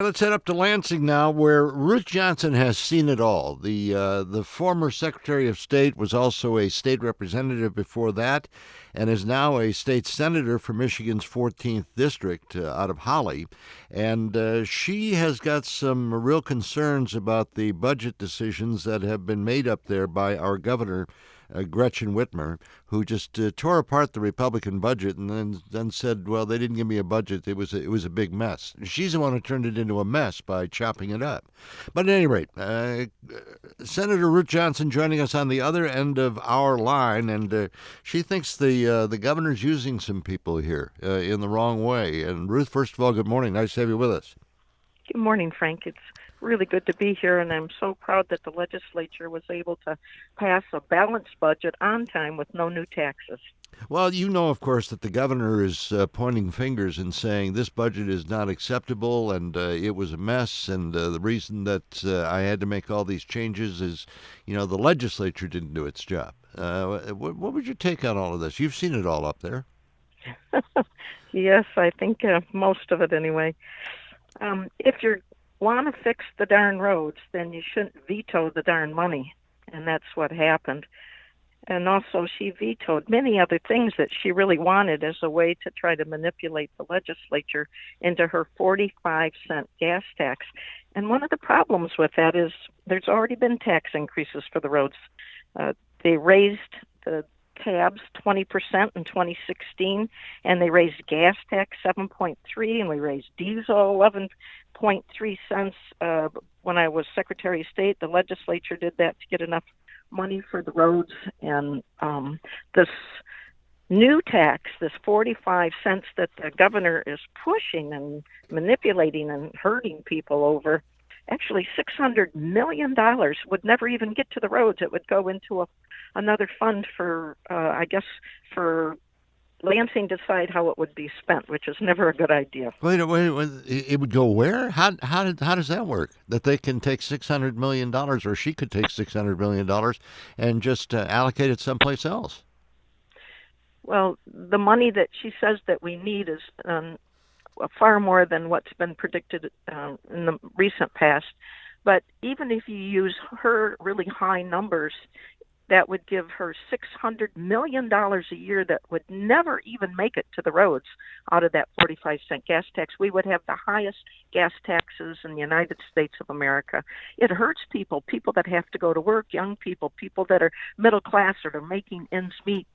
Let's head up to Lansing now, where Ruth Johnson has seen it all. The former Secretary of State was also a state representative before that, and is now a state senator for Michigan's 14th district out of Holly. And she has got some real concerns about the budget decisions that have been made up there by our governor, Gretchen Whitmer, who just tore apart the Republican budget and then said, "Well, they didn't give me a budget. It was a big mess." She's the one who turned it into a mess by chopping it up. But at any rate, Senator Ruth Johnson joining us on the other end of our line, and she thinks the governor's using some people here in the wrong way. And Ruth, first of all, good morning. Nice to have you with us. Good morning, Frank. It's really good to be here, and I'm so proud that the legislature was able to pass a balanced budget on time with no new taxes. Well, you know, of course, that the governor is pointing fingers and saying this budget is not acceptable and it was a mess. And the reason that I had to make all these changes is, the legislature didn't do its job. What would your take on all of this? You've seen it all up there. Yes, I think most of it anyway. If you want to fix the darn roads, then you shouldn't veto the darn money. And that's what happened. And also, she vetoed many other things that she really wanted as a way to try to manipulate the legislature into her 45-cent gas tax. And one of the problems with that is there's already been tax increases for the roads. They raised the tabs 20% in 2016, and they raised gas tax 7.3, and we raised diesel 11.3 cents. When I was Secretary of State, the legislature did that to get enough money for the roads, and this new tax, this 45 cents that the governor is pushing and manipulating and hurting people over, actually $600 million would never even get to the roads. It would go into another fund for, for Lansing decide how it would be spent, which is never a good idea. Wait, it would go where? How does that work? That they can take $600 million, or she could take $600 million and just allocate it someplace else? Well, the money that she says that we need is far more than what's been predicted in the recent past. But even if you use her really high numbers, that would give her $600 million a year that would never even make it to the roads out of that 45-cent gas tax. We would have the highest gas taxes in the United States of America. It hurts people that have to go to work, young people that are middle class or are making ends meet.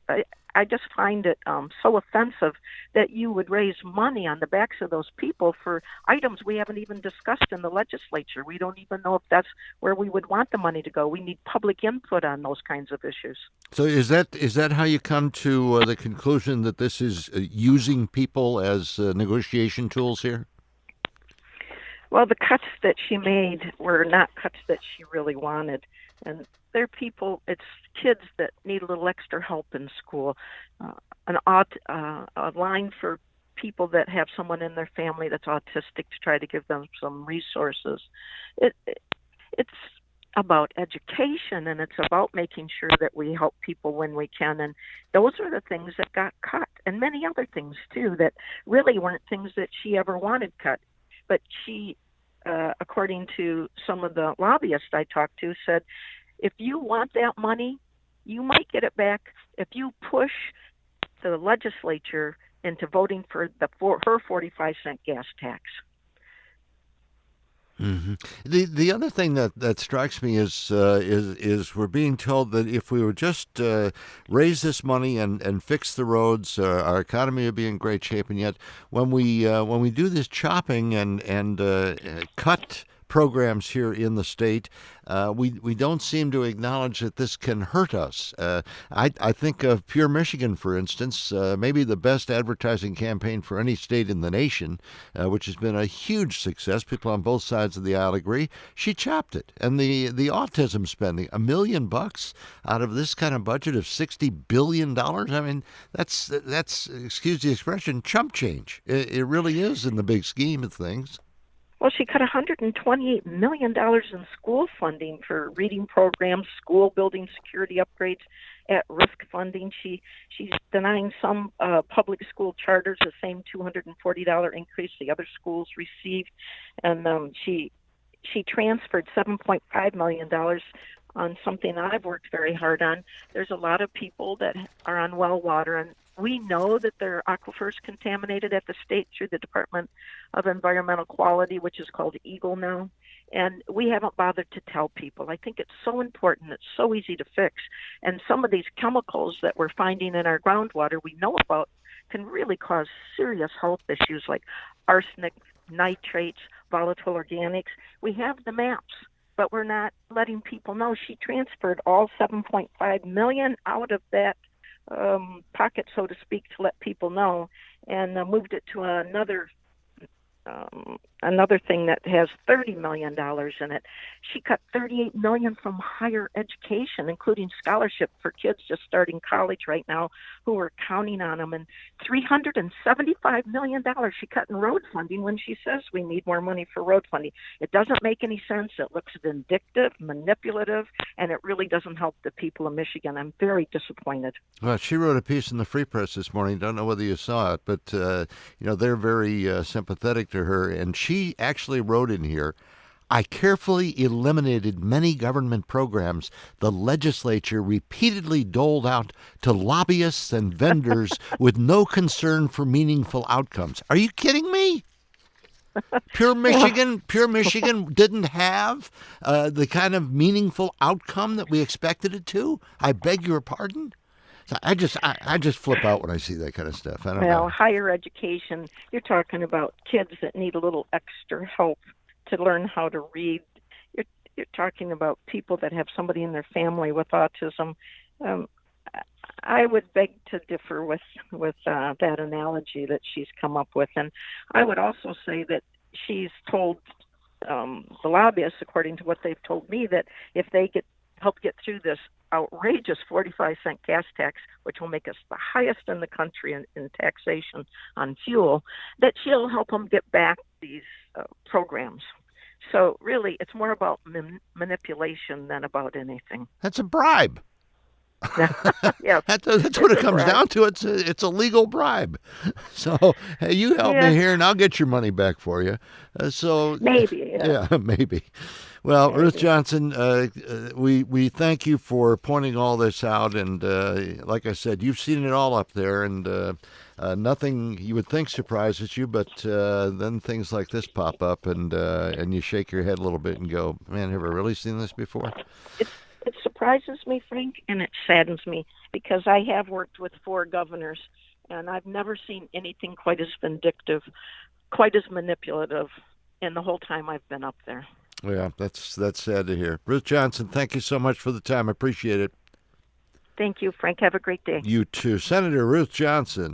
I just find it so offensive that you would raise money on the backs of those people for items we haven't even discussed in the legislature. We don't even know if that's where we would want the money to go. We need public input on those kinds of issues. So is that how you come to the conclusion that this is using people as negotiation tools here? Well, the cuts that she made were not cuts that she really wanted. And they're people, it's kids that need a little extra help in school, a line for people that have someone in their family that's autistic to try to give them some resources. It's about education, and it's about making sure that we help people when we can. And those are the things that got cut, and many other things, too, that really weren't things that she ever wanted cut. But she, according to some of the lobbyists I talked to, said, if you want that money, you might get it back if you push the legislature into voting for her 45-cent gas tax. Mm-hmm. The other thing that strikes me is we're being told that if we would just raise this money and fix the roads, our economy would be in great shape. And yet, when we do this chopping and cut programs here in the state, we don't seem to acknowledge that this can hurt us. I think of Pure Michigan, for instance, maybe the best advertising campaign for any state in the nation, which has been a huge success. People on both sides of the aisle agree. She chopped it. And the autism spending, $1 million out of this kind of budget of $60 billion. I mean, that's excuse the expression, chump change. It really is in the big scheme of things. Well, she cut $128 million in school funding for reading programs, school building security upgrades, at-risk funding. She's denying some public school charters the same $240 increase the other schools received, and she transferred $7.5 million on something I've worked very hard on. There's a lot of people that are on well water, and we know that their aquifers contaminated at the state through the Department of Environmental Quality, which is called EGLE now. And we haven't bothered to tell people. I think it's so important. It's so easy to fix. And some of these chemicals that we're finding in our groundwater we know about can really cause serious health issues like arsenic, nitrates, volatile organics. We have the maps, but we're not letting people know. She transferred all $7.5 million out of that pocket, so to speak, to let people know, and moved it to another thing that has $30 million in it. She cut $38 million from higher education, including scholarship for kids just starting college right now who are counting on them, and $375 million she cut in road funding when she says we need more money for road funding. It doesn't make any sense. It looks vindictive, manipulative, and it really doesn't help the people of Michigan. I'm very disappointed. Well, she wrote a piece in the Free Press this morning. Don't know whether you saw it, but they're very sympathetic to her, and she actually wrote in here, I carefully eliminated many government programs the legislature repeatedly doled out to lobbyists and vendors with no concern for meaningful outcomes. Are you kidding me? Pure Michigan didn't have the kind of meaningful outcome that we expected it to? I beg your pardon? So I just flip out when I see that kind of stuff. I don't know. Higher education, you're talking about kids that need a little extra help to learn how to read. You're talking about people that have somebody in their family with autism. I would beg to differ with that analogy that she's come up with. And I would also say that she's told the lobbyists, according to what they've told me, that if they help get through this outrageous 45-cent gas tax, which will make us the highest in the country in taxation on fuel, that she'll help them get back these programs. So really, it's more about manipulation than about anything. That's a bribe. Yeah, that's what it comes down to. It's a legal bribe. So hey, you help me here, and I'll get your money back for you. Maybe. Yeah, maybe. Well, maybe. Ruth Johnson, we thank you for pointing all this out, and like I said, you've seen it all up there, and nothing you would think surprises you, but then things like this pop up, and you shake your head a little bit and go, "Man, have I really seen this before?" It surprises me, Frank, and it saddens me because I have worked with 4 governors, and I've never seen anything quite as vindictive, quite as manipulative in the whole time I've been up there. Yeah, that's sad to hear. Ruth Johnson, thank you so much for the time. I appreciate it. Thank you, Frank. Have a great day. You too. Senator Ruth Johnson.